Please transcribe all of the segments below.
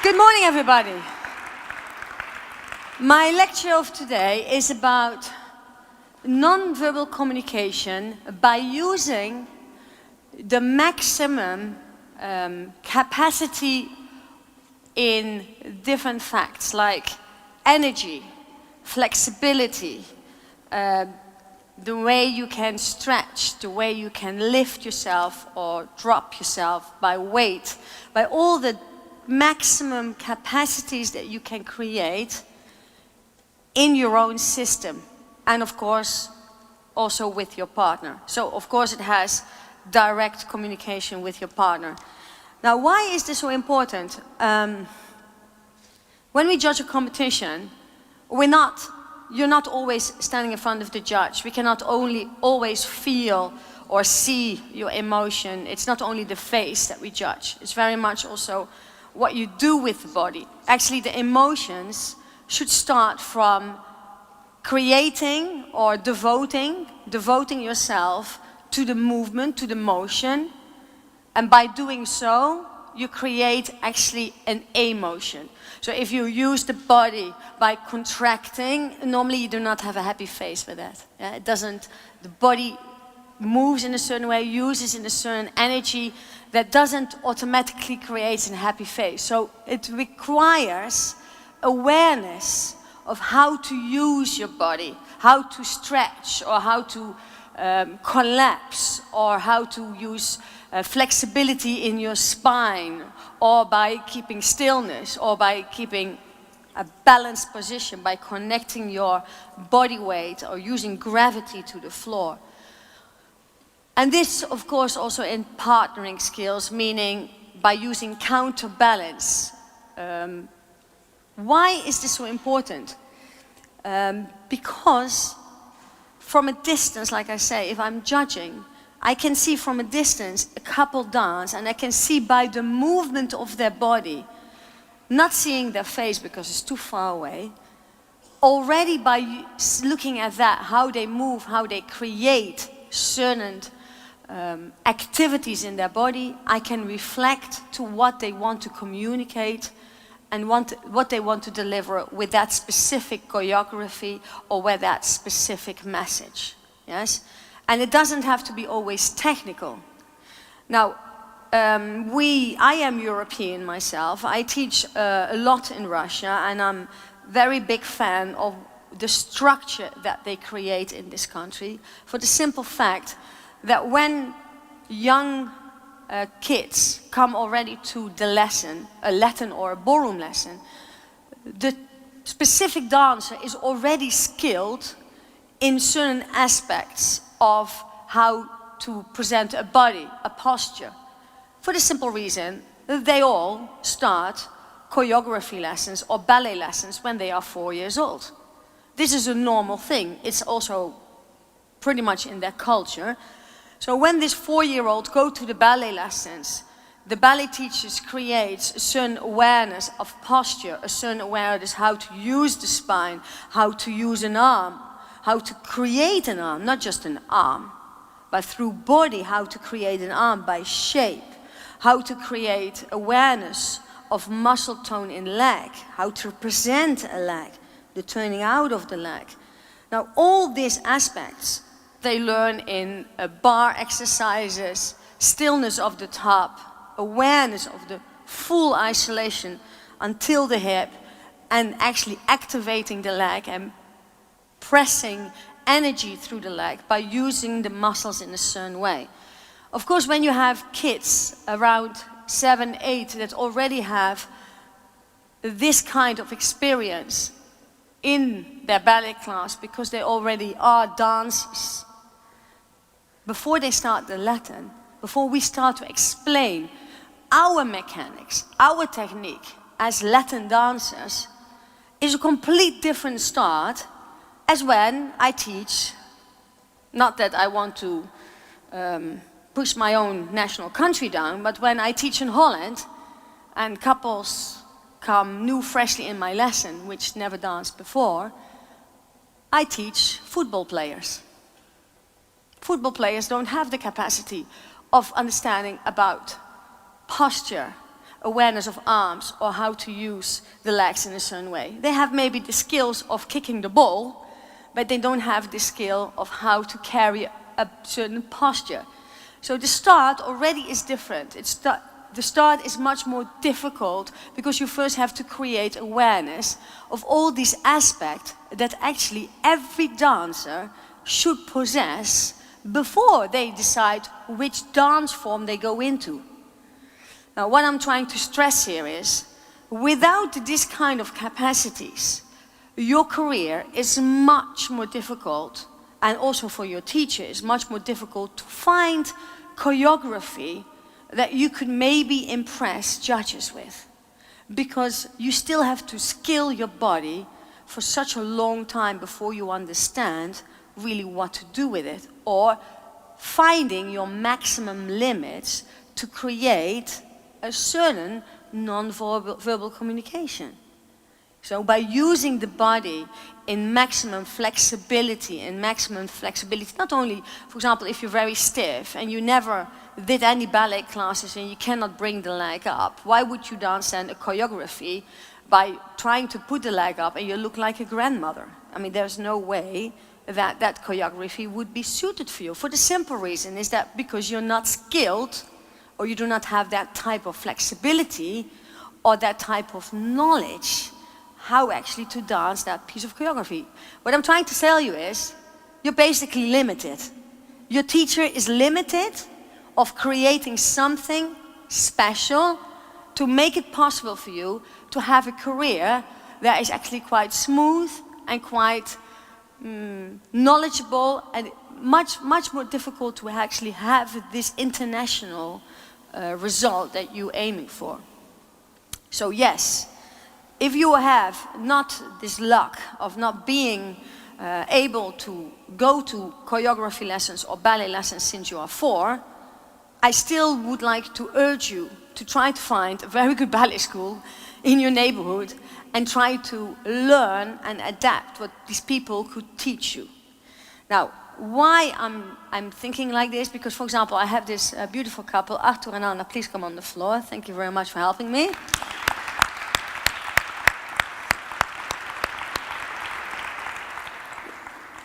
Good morning, everybody. My lecture of today is about non-verbal communication by using the maximum capacity in different facts like energy, flexibility, the way you can stretch, the way you can lift yourself or drop yourself by weight, by all the maximum capacities that you can create in your own system, and of course also with your partner. So of course it has direct communication with your partner. Now, why is this so important? When we judge a competition, you're not always standing in front of the judge. We cannot always feel or see your emotion. It's not only the face that we judge. It's very much also what you do with the body. Actually, the emotions should start from creating or devoting yourself to the movement, to the motion, and by doing so, you create actually an emotion. So if you use the body by contracting, normally you do not have a happy face with that. Yeah? The body moves in a certain way, uses in a certain energy that doesn't automatically create a happy face. So it requires awareness of how to use your body, how to stretch, or how to collapse, or how to use flexibility in your spine, or by keeping stillness, or by keeping a balanced position, by connecting your body weight or using gravity to the floor. And this, of course, also in partnering skills, meaning by using counterbalance. Why is this so important? Because from a distance, like I say, if I'm judging, I can see from a distance a couple dance, and I can see by the movement of their body, not seeing their face because it's too far away, already by looking at that, how they move, how they create certain activities in their body, I can reflect to what they want to communicate and what they want to deliver with that specific choreography or with that specific message. Yes? And it doesn't have to be always technical. Now, I am European myself. I teach a lot in Russia, and I'm very big fan of the structure that they create in this country, for the simple fact that when young kids come already to the lesson, a Latin or a ballroom lesson, the specific dancer is already skilled in certain aspects of how to present a body, a posture. For the simple reason that they all start choreography lessons or ballet lessons when they are 4 years old. This is a normal thing. It's also pretty much in their culture. So when this 4-year-old go to the ballet lessons, the ballet teachers creates a certain awareness of posture, a certain awareness how to use the spine, how to use an arm, how to create an arm, not just an arm, but through body, how to create an arm by shape, how to create awareness of muscle tone in leg, how to present a leg, the turning out of the leg. Now all these aspects they learn in bar exercises, stillness of the top, awareness of the full isolation until the hip, and actually activating the leg and pressing energy through the leg by using the muscles in a certain way. Of course, when you have kids around 7, 8 that already have this kind of experience in their ballet class because they already are dancers, before they start the Latin, before we start to explain our mechanics, our technique as Latin dancers, is a complete different start as when I teach. Not that I want to push my own national country down, but when I teach in Holland and couples come new freshly in my lesson, which never danced before, I teach football players. Football players don't have the capacity of understanding about posture, awareness of arms or how to use the legs in a certain way. They have maybe the skills of kicking the ball, but they don't have the skill of how to carry a certain posture. So the start already is different. The start is much more difficult because you first have to create awareness of all these aspects that actually every dancer should possess before they decide which dance form they go into. Now, what I'm trying to stress here is, without these kind of capacities, your career is much more difficult, and also for your teacher, it's much more difficult to find choreography that you could maybe impress judges with. Because you still have to skill your body for such a long time before you understand really what to do with it, or finding your maximum limits to create a certain non-verbal communication. So by using the body in maximum flexibility, not only, for example, if you're very stiff and you never did any ballet classes and you cannot bring the leg up, why would you dance then a choreography by trying to put the leg up and you look like a grandmother? I mean, there's no way that that choreography would be suited for you. For the simple reason is that because you're not skilled, or you do not have that type of flexibility or that type of knowledge how actually to dance that piece of choreography. What I'm trying to tell you is, you're basically limited. Your teacher is limited of creating something special to make it possible for you to have a career that is actually quite smooth and quite knowledgeable, and much more difficult to actually have this international result that you're aiming for. So yes, if you have not this luck of not being able to go to choreography lessons or ballet lessons since you are 4, I still would like to urge you to try to find a very good ballet school in your neighborhood and try to learn and adapt what these people could teach you. Now, why I'm thinking like this, because for example, I have this beautiful couple, Arthur and Anna, please come on the floor. Thank you very much for helping me.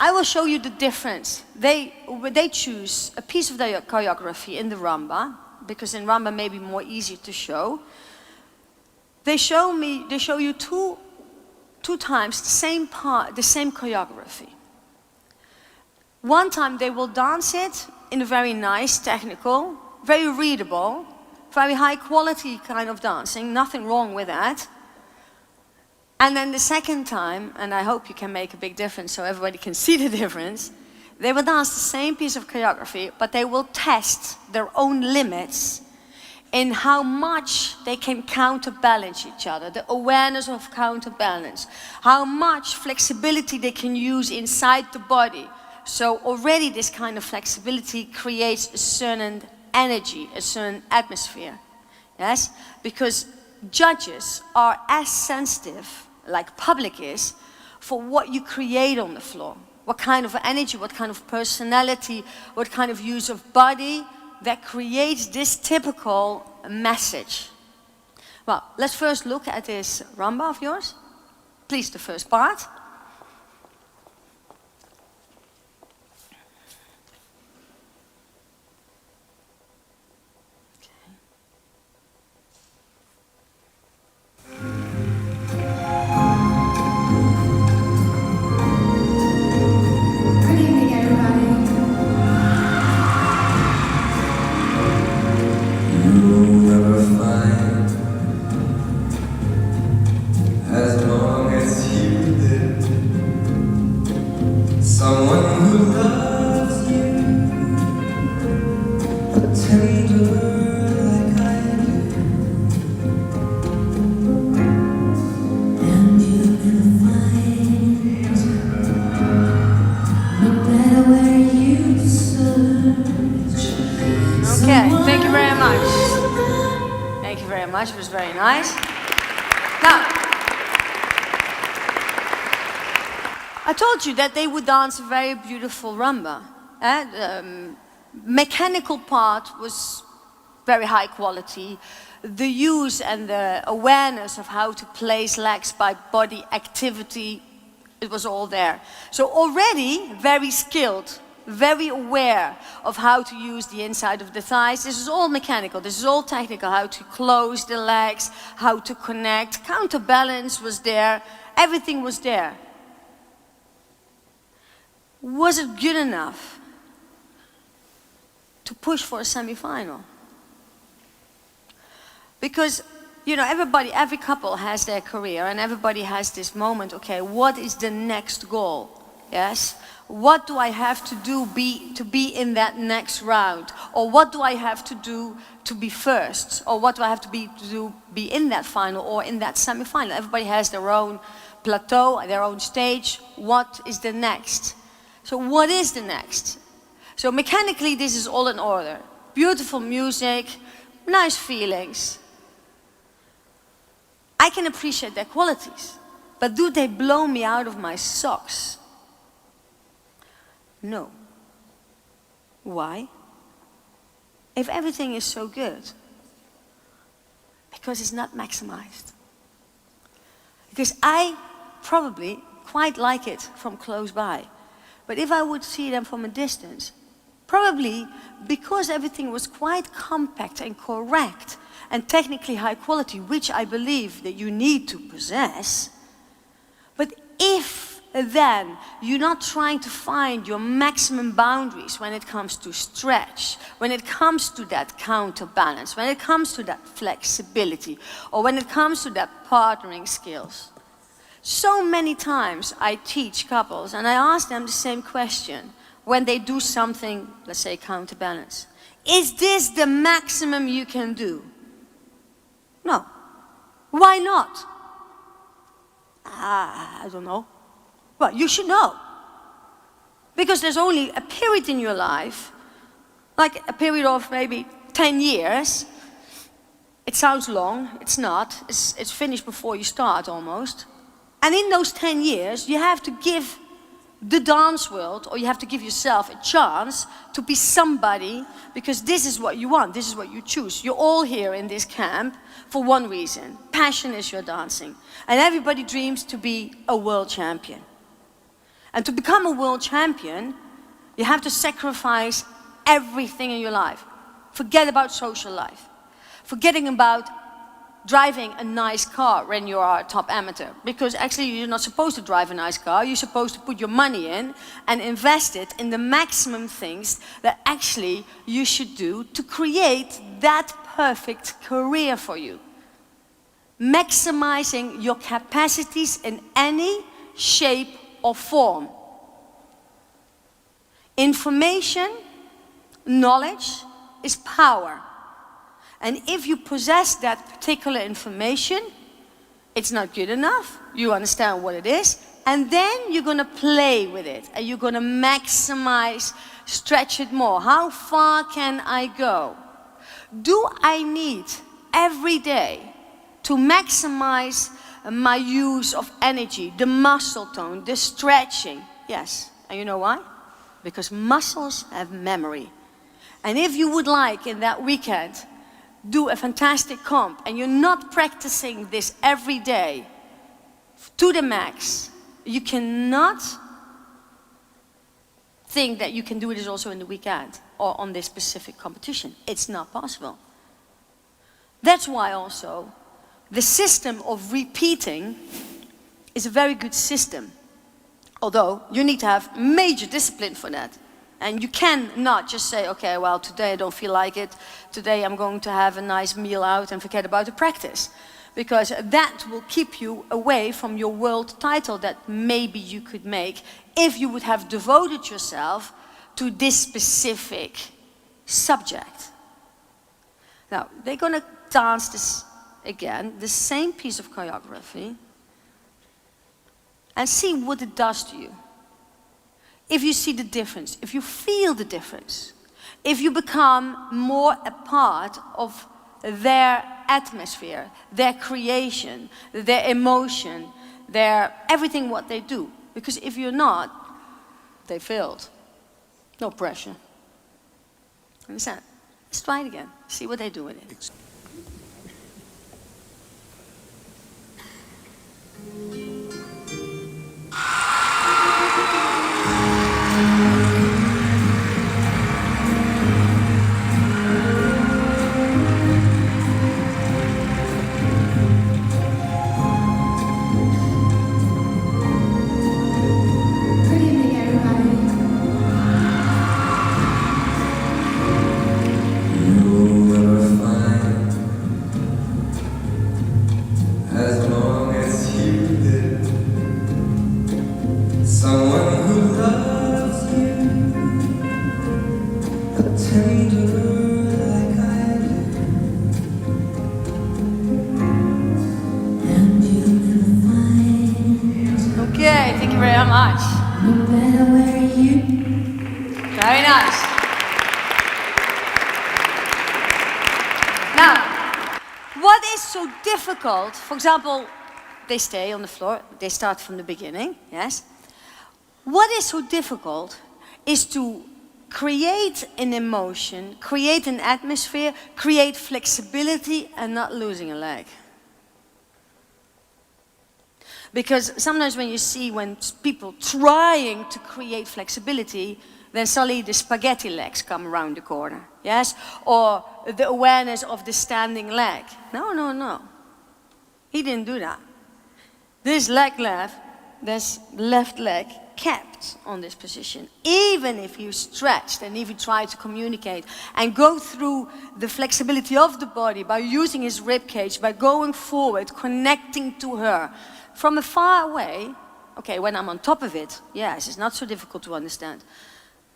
I will show you the difference. They choose a piece of their choreography in the rumba, because in rumba may be more easy to show. They show you two times the same choreography. One time they will dance it in a very nice, technical, very readable, very high quality kind of dancing, nothing wrong with that. And then the second time, and I hope you can make a big difference so everybody can see the difference, they will dance the same piece of choreography, but they will test their own limits in how much they can counterbalance each other, the awareness of counterbalance, how much flexibility they can use inside the body. So already this kind of flexibility creates a certain energy, a certain atmosphere. Yes? Because judges are as sensitive, like public is, for what you create on the floor. What kind of energy, what kind of personality, what kind of use of body that creates this typical message. Well, let's first look at this rumba of yours. Please, the first part. It was very nice. Now, I told you that they would dance a very beautiful rumba. The mechanical part was very high quality. The use and the awareness of how to place legs by body activity, it was all there. So already very skilled, very aware of how to use the inside of the thighs. This is all mechanical, this is all technical, how to close the legs, how to connect. Counterbalance was there, everything was there. Was it good enough to push for a semi-final? Because, you know, every couple has their career and everybody has this moment, okay, what is the next goal? Yes? What do I have to do to be in that next round? Or what do I have to do to be first? Or what do I have to do be in that final or in that semi-final? Everybody has their own plateau, their own stage. What is the next? So what is the next? So mechanically this is all in order. Beautiful music, nice feelings. I can appreciate their qualities, but do they blow me out of my socks? No. Why? If everything is so good, because it's not maximized. Because I probably quite like it from close by, but if I would see them from a distance, probably because everything was quite compact and correct and technically high quality, which I believe that you need to possess. But if then you're not trying to find your maximum boundaries when it comes to stretch, when it comes to that counterbalance, when it comes to that flexibility, or when it comes to that partnering skills. So many times I teach couples and I ask them the same question when they do something, let's say counterbalance. Is this the maximum you can do? No. Why not? I don't know. Well, you should know. Because there's only a period in your life, like a period of maybe 10 years. It sounds long, it's not. It's finished before you start almost. And in those 10 years, you have to give the dance world, or you have to give yourself a chance to be somebody, because this is what you want, this is what you choose. You're all here in this camp for one reason. Passion is your dancing. And everybody dreams to be a world champion. And to become a world champion, you have to sacrifice everything in your life. Forget about social life. Forgetting about driving a nice car when you are a top amateur. Because actually you're not supposed to drive a nice car. You're supposed to put your money in and invest it in the maximum things that actually you should do to create that perfect career for you. Maximizing your capacities in any shape or form. Information, knowledge is power. And if you possess that particular information, it's not good enough. You understand what it is. And then you're going to play with it. And you're going to maximize, stretch it more. How far can I go? Do I need every day to maximize my use of energy, the muscle tone, the stretching? Yes. And you know why? Because muscles have memory. And if you would like in that weekend do a fantastic comp and you're not practicing this every day to the max, you cannot think that you can do this also in the weekend or on this specific competition. It's not possible. That's why also the system of repeating is a very good system. Although you need to have major discipline for that. And you cannot just say, okay, well, today I don't feel like it. Today I'm going to have a nice meal out and forget about the practice. Because that will keep you away from your world title that maybe you could make if you would have devoted yourself to this specific subject. Now, they're going to dance this again, the same piece of choreography, and see what it does to you. If you see the difference, if you feel the difference, if you become more a part of their atmosphere, their creation, their emotion, their everything what they do. Because if you're not, they failed. No pressure. Understand? Let's try it again. See what they do with it. Someone who loves you, tender like I do, and you'll find. Okay, thank you very much. No matter where you. Very nice. Now, what is so difficult? For example, they stay on the floor. They start from the beginning. Yes. What is so difficult is to create an emotion, create an atmosphere, create flexibility and not losing a leg. Because sometimes when people trying to create flexibility, then suddenly the spaghetti legs come around the corner, yes? Or the awareness of the standing leg. No, no, no. He didn't do that. This leg left, this left leg kept on this position. Even if you stretched and if you try to communicate and go through the flexibility of the body by using his rib cage, by going forward, connecting to her from a far away. Okay, when I'm on top of it, yes, it's not so difficult to understand.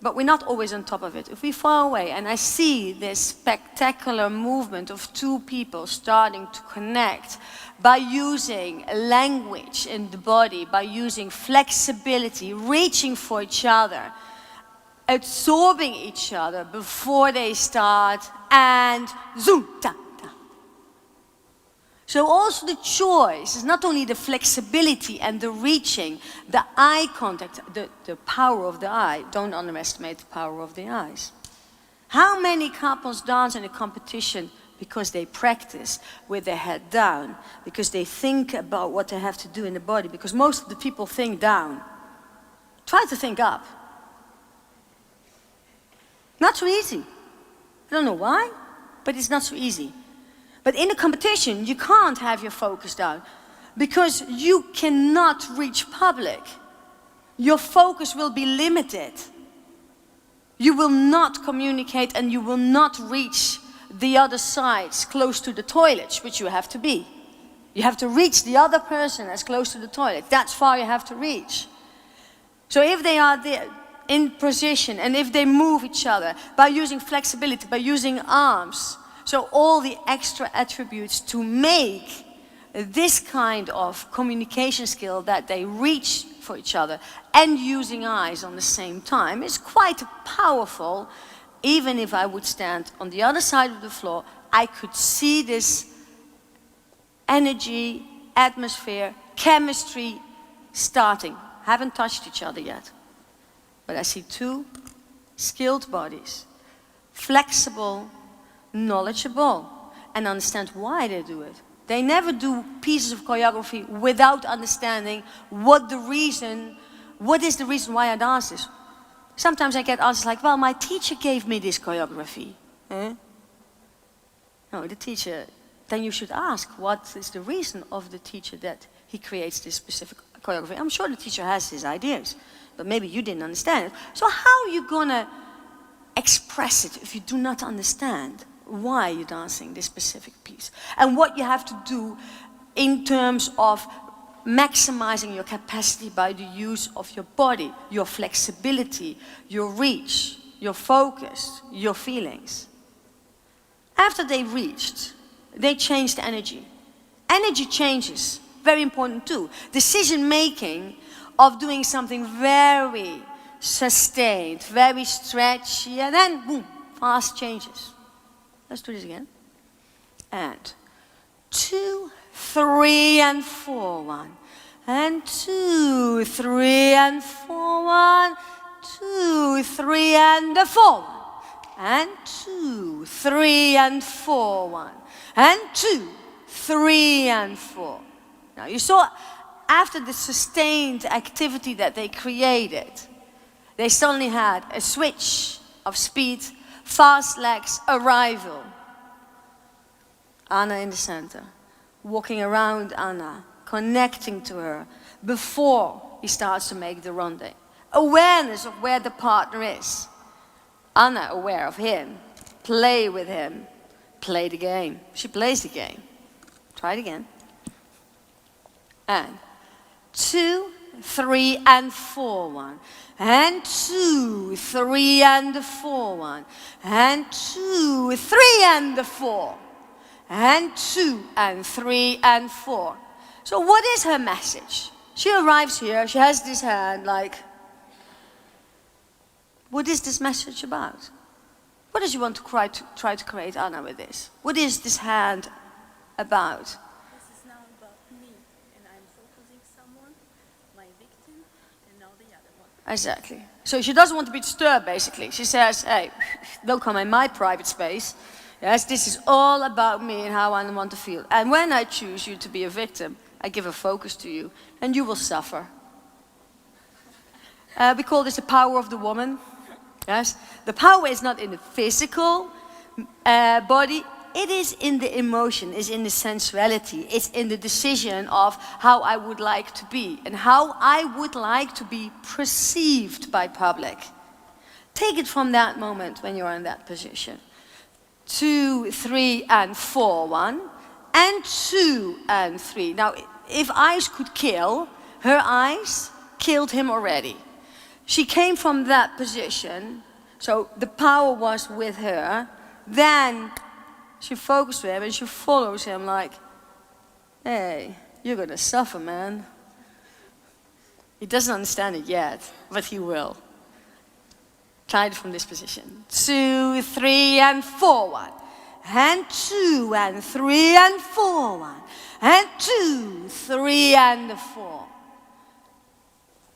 But we're not always on top of it. If we're far away and I see this spectacular movement of two people starting to connect by using language in the body, by using flexibility, reaching for each other, absorbing each other before they start, and zoom, ta, ta. So also the choice is not only the flexibility and the reaching, the eye contact, the power of the eye. Don't underestimate the power of the eyes. How many couples dance in a competition because they practice with their head down, because they think about what they have to do in the body, because most of the people think down. Try to think up. Not so easy. I don't know why, but it's not so easy. But in a competition, you can't have your focus down because you cannot reach public. Your focus will be limited. You will not communicate and you will not reach the other sides close to the toilets, which you have to be. You have to reach the other person as close to the toilet. That's far you have to reach. So if they are there in position and if they move each other by using flexibility, by using arms, so all the extra attributes to make this kind of communication skill that they reach for each other and using eyes on the same time is quite powerful. Even if I would stand on the other side of the floor, I could see this energy, atmosphere, chemistry starting. Haven't touched each other yet. But I see two skilled bodies, flexible, knowledgeable, and understand why they do it. They never do pieces of choreography without understanding what is the reason why I dance this. Sometimes I get answers like, well, my teacher gave me this choreography. Eh? No, the teacher, then you should ask what is the reason of the teacher that he creates this specific choreography. I'm sure the teacher has his ideas, but maybe you didn't understand it. So how are you gonna express it if you do not understand why you're dancing this specific piece and what you have to do in terms of maximizing your capacity by the use of your body, your flexibility, your reach, your focus, your feelings. After they reached, they changed energy. Energy changes, very important too. Decision making of doing something very sustained, very stretchy, and then boom, fast changes. Let's do this again. And 2, 3, and 4, 1. And 2, 3, and 4, 1. 2, 3, and 4, 1. and 2, 3 and 4, 1, and 2, 3 and 4. Now you saw after the sustained activity that they created, they suddenly had a switch of speed, fast legs, arrival. Anna in the center, walking around Anna, connecting to her before he starts to make the rendezvous. Awareness of where the partner is. Anna aware of him, play with him, play the game. She plays the game. Try it again. And 2, 3 and 4, 1. And 2, 3 and 4, 1. And 2, 3 and 4. And 2 and 3 and 4. So what is her message? She arrives here, she has this hand like, what is this message about? What does she want to try to create Anna with this? What is this hand about? This is now about me, and I'm focusing someone, my victim, and now the other one. Exactly. So she doesn't want to be disturbed, basically. She says, hey, don't come in my private space. Yes, this is all about me and how I want to feel. And when I choose you to be a victim, I give a focus to you, and you will suffer. We call this the power of the woman. Yes, the power is not in the physical body. It is in the emotion, it's in the sensuality, it's in the decision of how I would like to be and how I would like to be perceived by public. Take it from that moment when you're in that position. 2, 3 and 4, 1, and 2 and 3. Now, if eyes could kill, her eyes killed him already. She came from that position, so the power was with her. Then she focused with him and she follows him like, hey, you're gonna suffer, man. He doesn't understand it yet, but he will. Try it from this position. 2, 3 and 4, 1. And 2 and 3 and 4, 1. And 2, 3 and 4.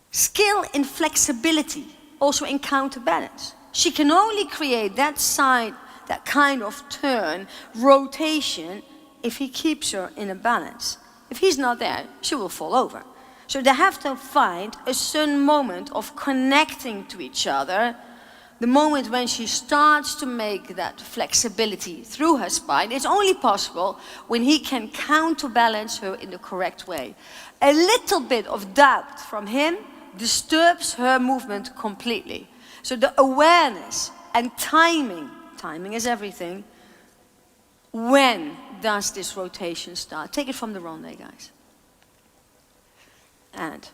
Skill in flexibility, also in counterbalance. She can only create that side, that kind of turn, rotation, if he keeps her in a balance. If he's not there, she will fall over. So they have to find a certain moment of connecting to each other, the moment when she starts to make that flexibility through her spine. It's only possible when he can counterbalance her in the correct way. A little bit of doubt from him disturbs her movement completely. So the awareness and timing is everything. When does this rotation start? Take it from the rendezvous, guys. And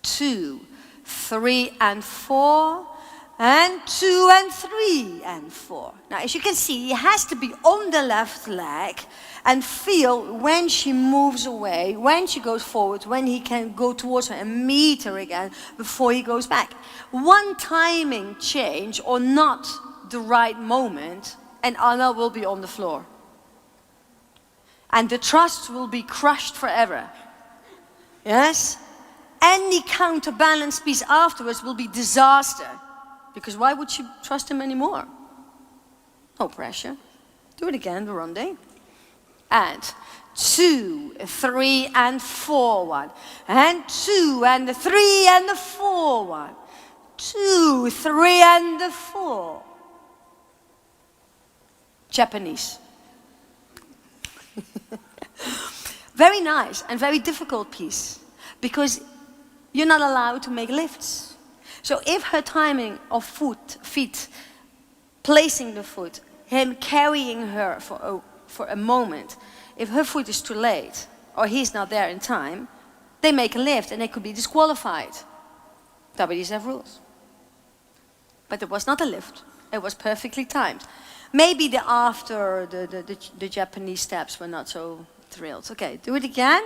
2, 3 and 4, and 2 and 3 and 4. Now, as you can see, he has to be on the left leg and feel when she moves away, when she goes forward, when he can go towards her and meet her again before he goes back. One timing change or not the right moment, and Anna will be on the floor. And the trust will be crushed forever. Yes? Any counterbalance piece afterwards will be disaster. Because why would she trust him anymore? No pressure. Do it again, the rendezvous. And 2, 3 and 4, 1. And 2 and 3 and 4, 1. 2, 3 and 4. Japanese. Very nice and very difficult piece. Because you're not allowed to make lifts. So if her timing of feet, placing the foot, him carrying her for a moment, if her foot is too late, or he's not there in time, they make a lift and they could be disqualified. WWF have rules. But it was not a lift. It was perfectly timed. Maybe the Japanese steps were not so thrilled. Okay, do it again.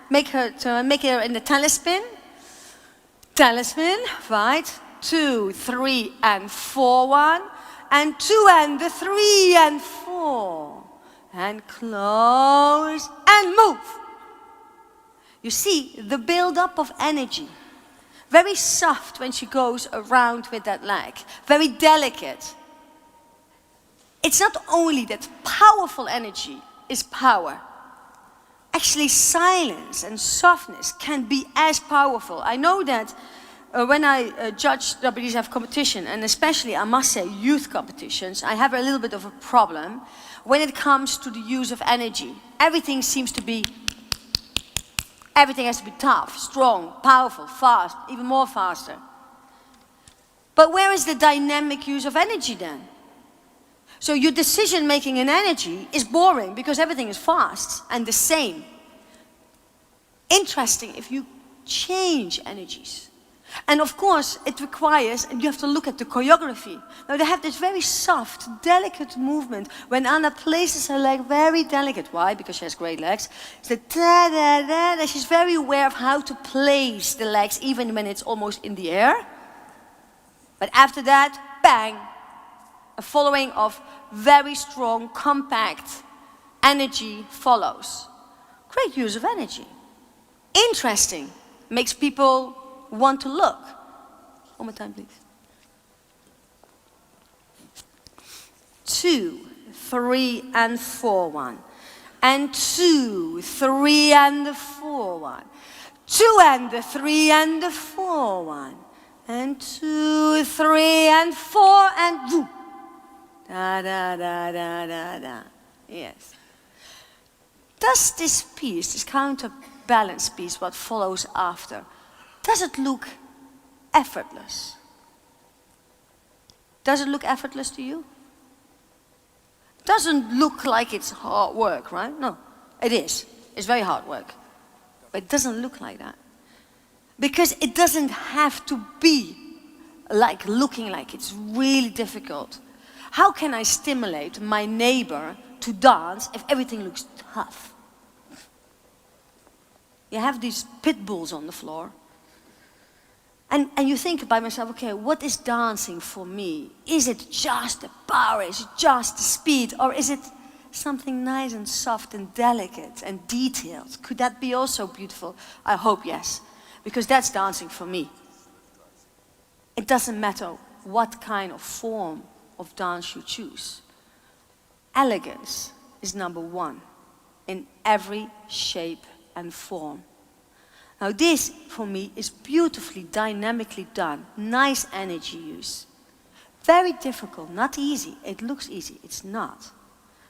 Make her turn, make her in the telespin. Telespin, right? 2, 3 and 4, 1. And 2 and 3 and 4. And close and move. You see the build-up of energy. Very soft when she goes around with that leg. Very delicate. It's not only that powerful energy is power. Actually, silence and softness can be as powerful. I know that when I judge WDSF competition, and especially, I must say, youth competitions, I have a little bit of a problem when it comes to the use of energy. Everything has to be tough, strong, powerful, fast, even more faster. But where is the dynamic use of energy then? So your decision making in energy is boring because everything is fast and the same. Interesting if you change energies. And of course it requires, and you have to look at the choreography. Now they have this very soft, delicate movement when Anna places her leg very delicate. Why? Because she has great legs. It's the da-da-da-da. She's very aware of how to place the legs even when it's almost in the air. But after that, bang! A following of very strong, compact energy follows. Great use of energy. Interesting. Makes people want to look. One more time, please. 2, 3, and 4, 1. And 2, 3, and 4, 1. 2 and 3 and 4, 1. And 2, 3, and 4, and boom. Da, da, da, da, da, da. Yes. Does this piece, this counterbalance piece, what follows after, does it look effortless? Does it look effortless to you? Doesn't look like it's hard work, right? No, it is. It's very hard work. But it doesn't look like that. Because it doesn't have to be like looking like it's really difficult. How can I stimulate my neighbor to dance if everything looks tough? You have these pit bulls on the floor. And you think by myself, okay, what is dancing for me? Is it just the power? Is it just the speed? Or is it something nice and soft and delicate and detailed? Could that be also beautiful? I hope yes, because that's dancing for me. It doesn't matter what kind of form of dance you choose. Elegance is number one in every shape and form. Now this, for me, is beautifully, dynamically done. Nice energy use. Very difficult, not easy. It looks easy, it's not.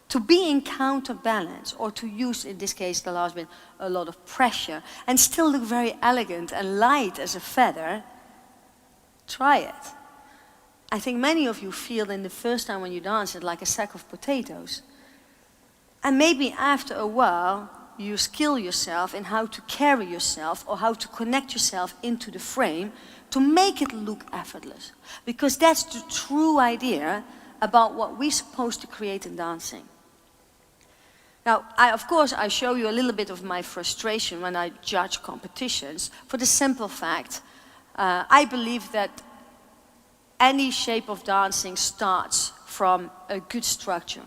To be in counterbalance, or to use, in this case, the last bit, a lot of pressure, and still look very elegant and light as a feather, try it. I think many of you feel in the first time when you dance it like a sack of potatoes. And maybe after a while, you skill yourself in how to carry yourself or how to connect yourself into the frame to make it look effortless. Because that's the true idea about what we're supposed to create in dancing. Now, of course, I show you a little bit of my frustration when I judge competitions for the simple fact, I believe that any shape of dancing starts from a good structure.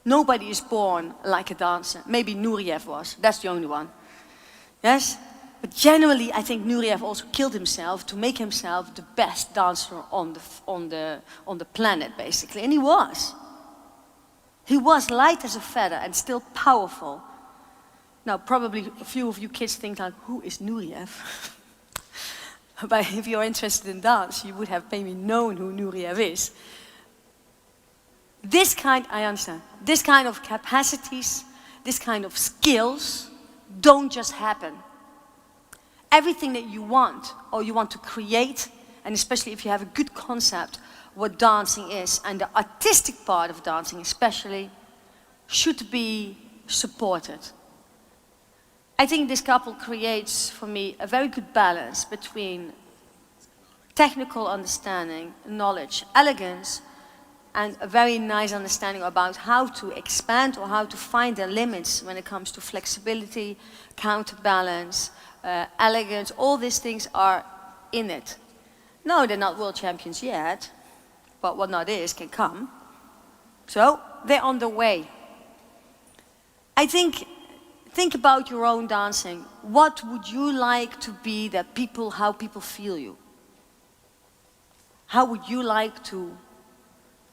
Nobody is born like a dancer. Maybe Nureyev was, that's the only one. Yes? But generally, I think Nureyev also killed himself to make himself the best dancer on the planet, basically. And he was. He was light as a feather and still powerful. Now, probably a few of you kids think like, who is Nureyev? But if you're interested in dance, you would have maybe known who Nureyev is. This kind, I understand, this kind of capacities, this kind of skills don't just happen. Everything that you want, or you want to create, and especially if you have a good concept what dancing is, and the artistic part of dancing especially, should be supported. I think this couple creates, for me, a very good balance between technical understanding, knowledge, elegance, and a very nice understanding about how to expand or how to find their limits when it comes to flexibility, counterbalance, elegance. All these things are in it. No, they're not world champions yet, but what not is can come. So they're on the way. I think about your own dancing. What would you like to be that people, how people feel you? How would you like to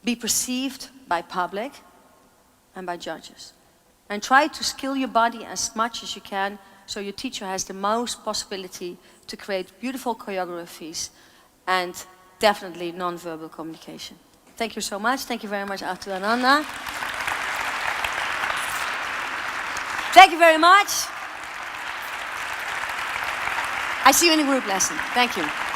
be perceived by public and by judges. And try to skill your body as much as you can so your teacher has the most possibility to create beautiful choreographies and definitely non-verbal communication. Thank you so much. Thank you very much, Arthur and Anna. Thank you very much. I see you in the group lesson. Thank you.